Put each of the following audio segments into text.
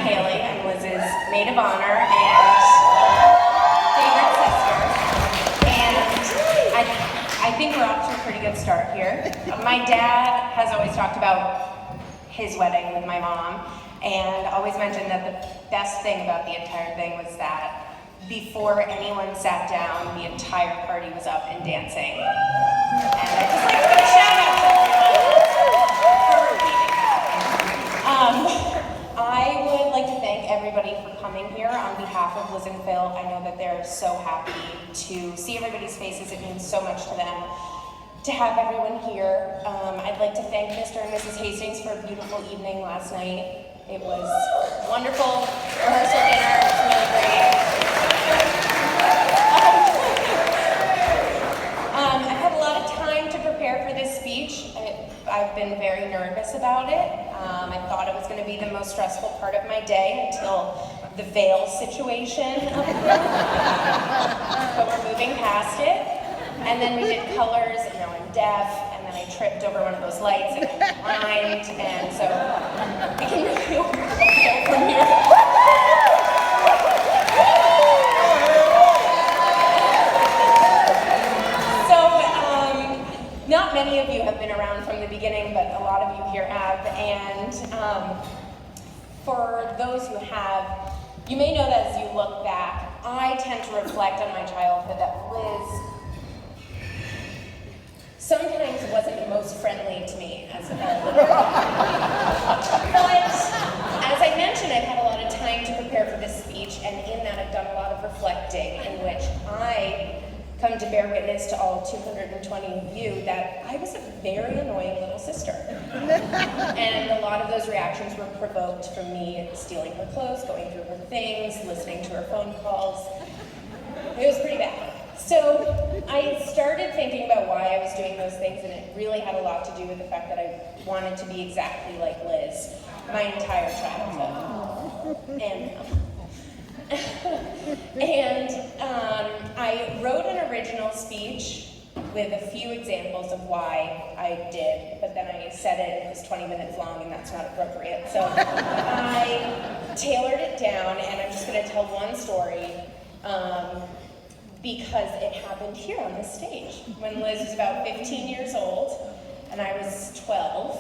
Haley. I'm Liz's maid of honor and favorite sister. And I think we're off to a pretty good start here. My dad has always talked about his wedding with my mom and always mentioned that the best thing about the entire thing was that before anyone sat down, the entire party was up and dancing. And I'd just like to give a shout out to everyone for repeating that. I would like to thank everybody for coming here on behalf of Liz and Phil. I know that they're so happy to see everybody's faces. It means so much to them to have everyone here. I'd like to thank Mr. and Mrs. Hastings for a beautiful evening last night. It was wonderful rehearsal dinner. It was really great. I've had a lot of time to prepare for this speech. I've been very nervous about it. I thought it was going to be the most stressful part of my day until the veil situation occurred. But we're moving past it. And then we did colors, and now I'm deaf, and then I tripped over one of those lights, and I'm blind, and so we can really go from here. Not many of you have been around from the beginning, but a lot of you here have. And for those who have, you may know that as you look back, I tend to reflect on my childhood that Liz sometimes wasn't the most friendly to me as a little girl. But as I mentioned, I've had a lot of time to prepare for this speech, and in that I've done a lot of reflecting in which I come to bear witness to all 220 of you that I was a very annoying little sister. And a lot of those reactions were provoked from me stealing her clothes, going through her things, listening to her phone calls. It was pretty bad. So I started thinking about why I was doing those things, and it really had a lot to do with the fact that I wanted to be exactly like Liz my entire childhood. And I wrote an original speech with a few examples of why I did, but then I said it was 20 minutes long and that's not appropriate. So I tailored it down, and I'm just going to tell one story because it happened here on this stage. When Liz was about 15 years old and I was 12,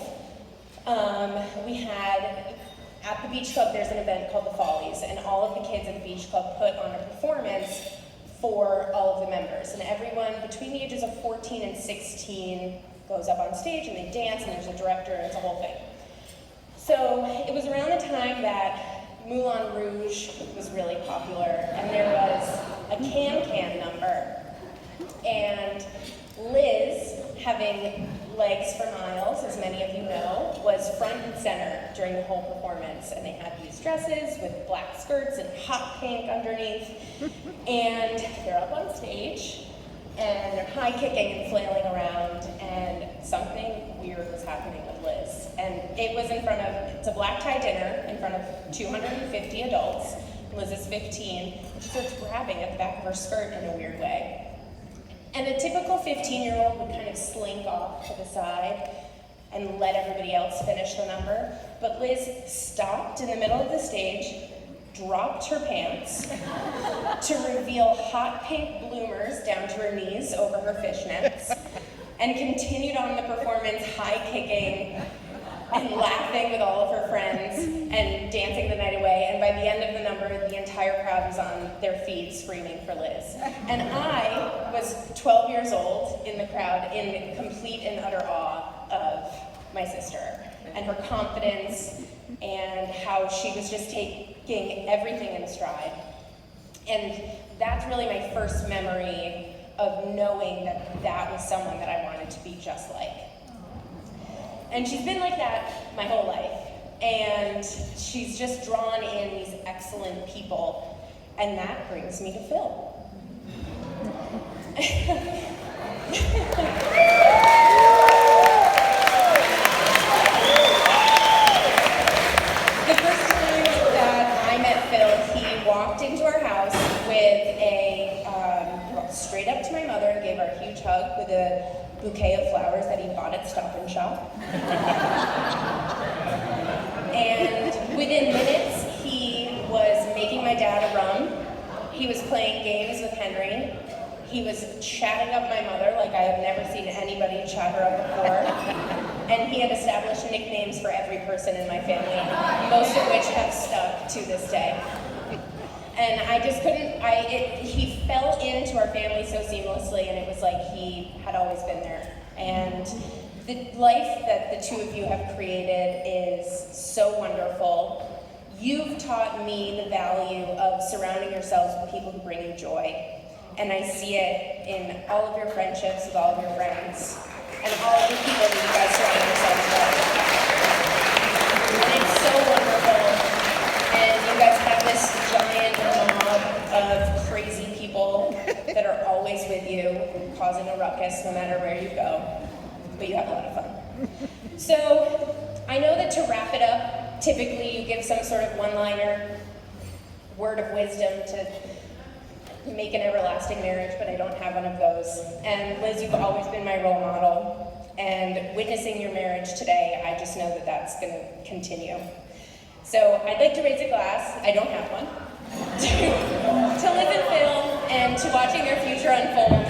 we had at the beach club, there's an event called the Follies, and all of the kids at the beach club put on a performance for all of the members. And everyone between the ages of 14 and 16 goes up on stage and they dance, and there's a director, and it's a whole thing. So it was around the time that Moulin Rouge was really popular, and there was a can-can number. And Liz, having legs for miles, as many of you know, was front and center during the whole performance. And they had these dresses with black skirts and hot pink underneath. And they're up on stage, and they're high kicking and flailing around, and something weird was happening with Liz. And it was it's a black tie dinner in front of 250 adults. Liz is 15, and she starts grabbing at the back of her skirt in a weird way. And a typical 15-year-old would kind of slink off to the side and let everybody else finish the number. But Liz stopped in the middle of the stage, dropped her pants to reveal hot pink bloomers down to her knees over her fishnets, and continued on the performance high-kicking and laughing with all of her friends and dancing the night away. And by the end of the number, the entire crowd was on their feet screaming for Liz. And I was 12 years old in the crowd in complete and utter awe of my sister and her confidence and how she was just taking everything in stride. And that's really my first memory of knowing that that was someone that I wanted to be just like. And she's been like that my whole life. And she's just drawn in these excellent people. And that brings me to Phil. The first time that I met Phil, he walked into our house with walked straight up to my mother and gave her a huge hug with a bouquet of flowers that he bought at Stop and Shop. And within minutes, he He was playing games with Henry. He was chatting up my mother like I have never seen anybody chat her up before. And he had established nicknames for every person in my family, most of which have stuck to this day. And I just couldn't, he fell into our family so seamlessly, and it was like he had always been there. And the life that the two of you have created is so wonderful. You've taught me the value of surrounding yourselves with people who bring you joy. And I see it in all of your friendships with all of your friends, and all of the people that you guys surround yourselves with. And it's so wonderful. And you guys have this giant mob of crazy people that are always with you, causing a ruckus no matter where you go. But you have a lot of fun. So I know that to wrap it up, typically you give some sort of one-liner, word of wisdom to make an everlasting marriage, but I don't have one of those. And Liz, you've always been my role model. And witnessing your marriage today, I just know that that's going to continue. So I'd like to raise a glass, I don't have one, to Liz and Phil, and to watching their future unfold